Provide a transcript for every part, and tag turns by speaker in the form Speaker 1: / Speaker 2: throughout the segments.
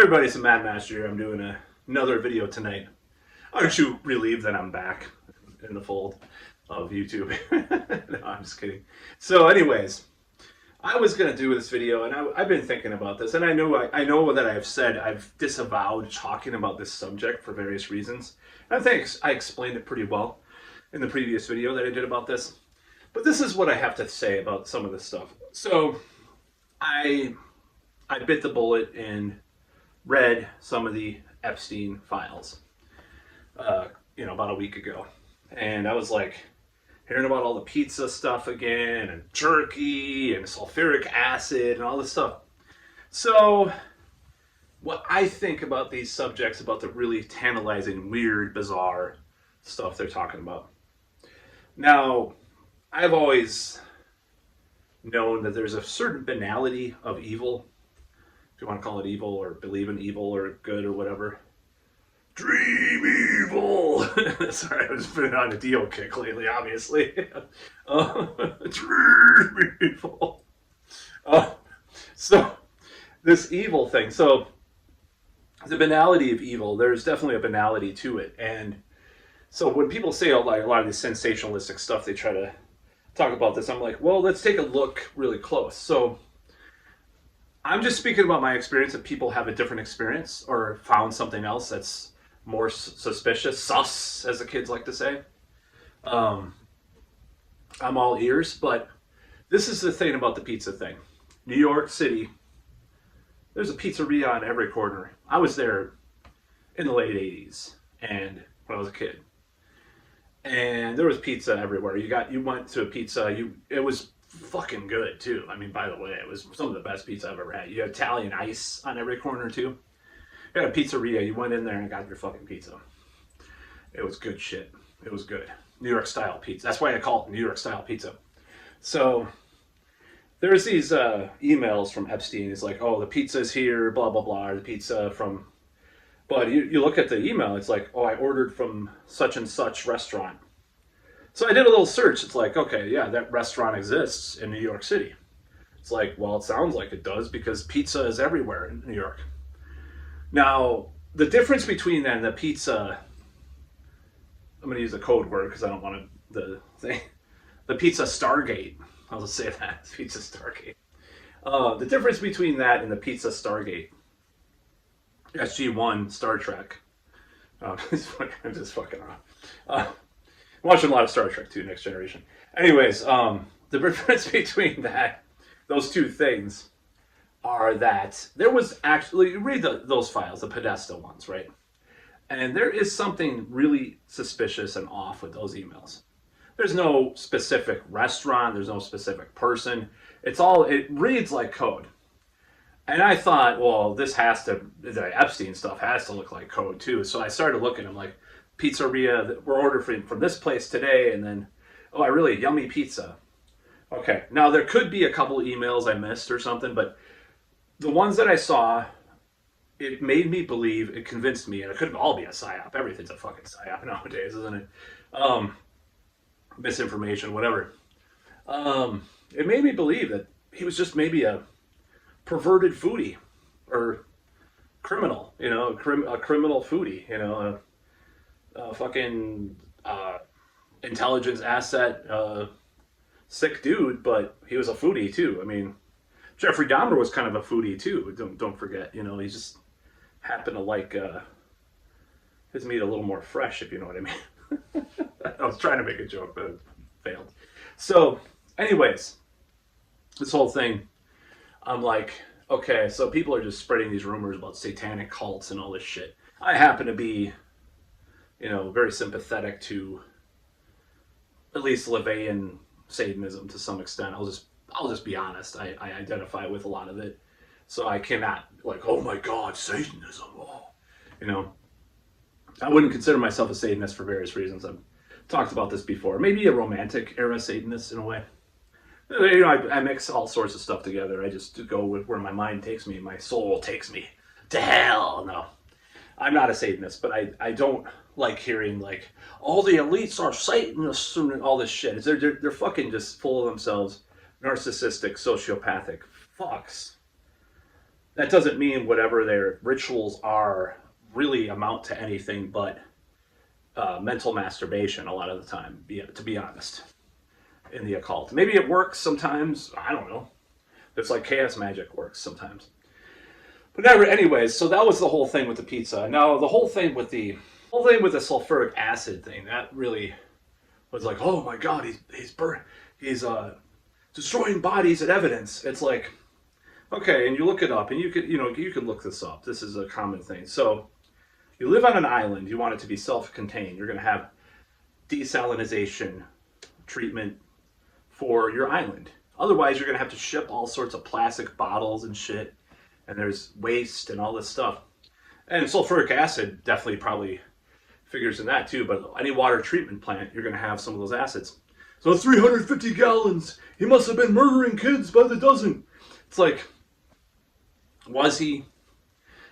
Speaker 1: Everybody, it's a Mad Master here. I'm doing another video tonight. Aren't you relieved that I'm back in the fold of YouTube? No, I'm just kidding. So anyways, I was going to do this video, and I've been thinking about this, and I know that I've disavowed talking about this subject for various reasons. And I think I explained it pretty well in the previous video that I did about this. But this is what I have to say about some of this stuff. So I bit the bullet and read some of the Epstein files, about a week ago. And I was like, hearing about all the pizza stuff again, and jerky, and sulfuric acid, and all this stuff. So, what I think about these subjects, about the really tantalizing, weird, bizarre stuff they're talking about. Now, I've always known that there's a certain banality of evil, if you want to call it evil, or believe in evil, or good, or whatever. Dream evil! Sorry, I've just been on a Dio kick lately, obviously. Dream evil. So, this evil thing. So, the banality of evil, there's definitely a banality to it. And so when people say a lot of this sensationalistic stuff, they try to talk about this. I'm like, well, let's take a look really close. So, I'm just speaking about my experience. That people have a different experience or found something else that's more suspicious, sus, as the kids like to say. I'm all ears, but this is the thing about the pizza thing. New York City, there's a pizzeria on every corner. I was there in the late 80s and when I was a kid. And there was pizza everywhere. You went to a pizza, it was fucking good too. I mean, by the way, it was some of the best pizza I've ever had. You had Italian ice on every corner too. You had a pizzeria, you went in there and got your fucking pizza. It was good shit. It was good. New York style pizza. That's why I call it New York style pizza. So there's these emails from Epstein. It's like, oh, the pizza's here, blah, blah, blah, or the pizza from... But you look at the email, it's like, oh, I ordered from such and such restaurant. So I did a little search. It's like, okay, yeah, that restaurant exists in New York City. It's like, well, it sounds like it does because pizza is everywhere in New York. Now, the difference between that and the pizza, I'm going to use a code word because I don't want the pizza Stargate. I'll just say that, pizza Stargate. The difference between that and the pizza Stargate, SG-1 Star Trek. I'm just fucking around. I'm watching a lot of Star Trek too, Next Generation. Anyways, the difference between those two things are that there was actually, read those files, the Podesta ones, right? And there is something really suspicious and off with those emails. There's no specific restaurant, there's no specific person. It reads like code. And I thought, well, the Epstein stuff has to look like code too. So I started looking, I'm like, pizzeria, we're ordering from this place today, and then, oh, I really yummy pizza. Okay, now there could be a couple emails I missed or something, but the ones that I saw, it made me believe, it convinced me, and it could all be a psyop. Everything's a fucking psyop nowadays, isn't it? Misinformation, whatever. It made me believe that he was just maybe a perverted foodie or criminal, a criminal foodie, a fucking intelligence asset, sick dude, but he was a foodie too. I mean, Jeffrey Dahmer was kind of a foodie too. Don't forget, he just happened to like his meat a little more fresh, if you know what I mean. I was trying to make a joke, but it failed. So, anyways, this whole thing, I'm like, okay, so people are just spreading these rumors about satanic cults and all this shit. I happen to be, very sympathetic to at least LaVeyan Satanism to some extent. I'll just be honest. I identify with a lot of it. So I cannot, oh my God, Satanism. Oh. I wouldn't consider myself a Satanist for various reasons. I've talked about this before. Maybe a romantic era Satanist in a way. I mix all sorts of stuff together. I just go with where my mind takes me. My soul takes me to hell. No, I'm not a Satanist, but I don't like hearing all the elites are Satanists and all this shit. They're fucking just full of themselves, narcissistic, sociopathic fucks. that doesn't mean whatever their rituals are really amount to anything but mental masturbation a lot of the time, to be honest, in the occult. Maybe it works sometimes. I don't know. It's like chaos magic works sometimes. But never, anyways. So that was the whole thing with the pizza. Now the whole thing with the sulfuric acid thing that really was like, oh my god, he's destroying bodies and evidence. It's like, okay, and you look it up, and you could look this up. This is a common thing. So you live on an island. You want it to be self-contained. You're going to have desalinization treatment for your island. Otherwise, you're going to have to ship all sorts of plastic bottles and shit, and there's waste and all this stuff. And sulfuric acid definitely probably figures in that too, but any water treatment plant, you're going to have some of those acids. So 350 gallons. He must have been murdering kids by the dozen. It's like, was he?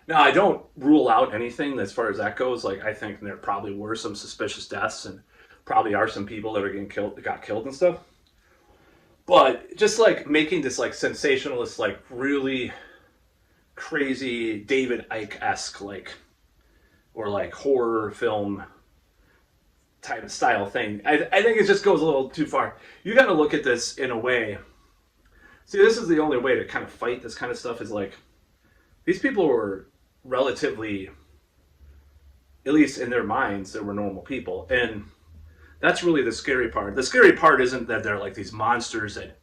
Speaker 1: Now, I don't rule out anything as far as that goes. Like, I think there probably were some suspicious deaths, and probably are some people that are getting killed, that got killed and stuff. But just like making this like sensationalist, like really crazy David Icke-esque, like, or like horror film type of style thing, I think it just goes a little too far. You got to look at this in a way. See, this is the only way to kind of fight this kind of stuff, is like, these people were relatively, at least in their minds, they were normal people. And that's really the scary part. The scary part isn't that they're like these monsters that,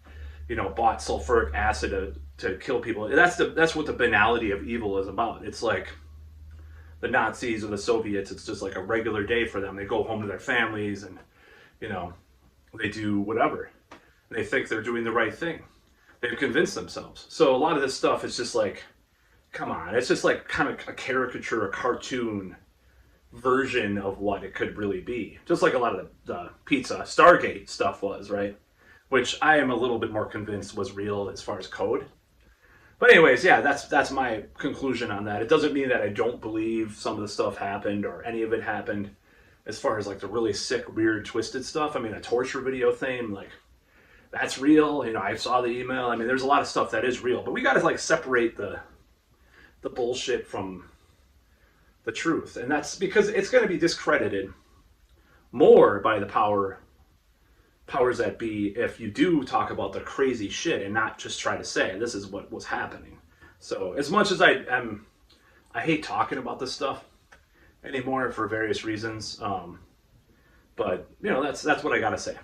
Speaker 1: bought sulfuric acid to kill people. That's what the banality of evil is about. It's like the Nazis or the Soviets. It's just like a regular day for them. They go home to their families, and you know they do whatever. They think they're doing the right thing. They've convinced themselves. So a lot of this stuff is just like, come on. It's just like kind of a caricature, a cartoon version of what it could really be. Just like a lot of the pizza Stargate stuff was, right? Which I am a little bit more convinced was real as far as code. But anyways, yeah, that's my conclusion on that. It doesn't mean that I don't believe some of the stuff happened or any of it happened. As far as like the really sick, weird, twisted stuff, I mean, a torture video thing, like, that's real. I saw the email. I mean, there's a lot of stuff that is real, but we got to like separate the bullshit from the truth, and that's because it's going to be discredited more by the powers that be if you do talk about the crazy shit and not just try to say this is what was happening. So as much as I hate talking about this stuff anymore for various reasons, but that's what I got to say.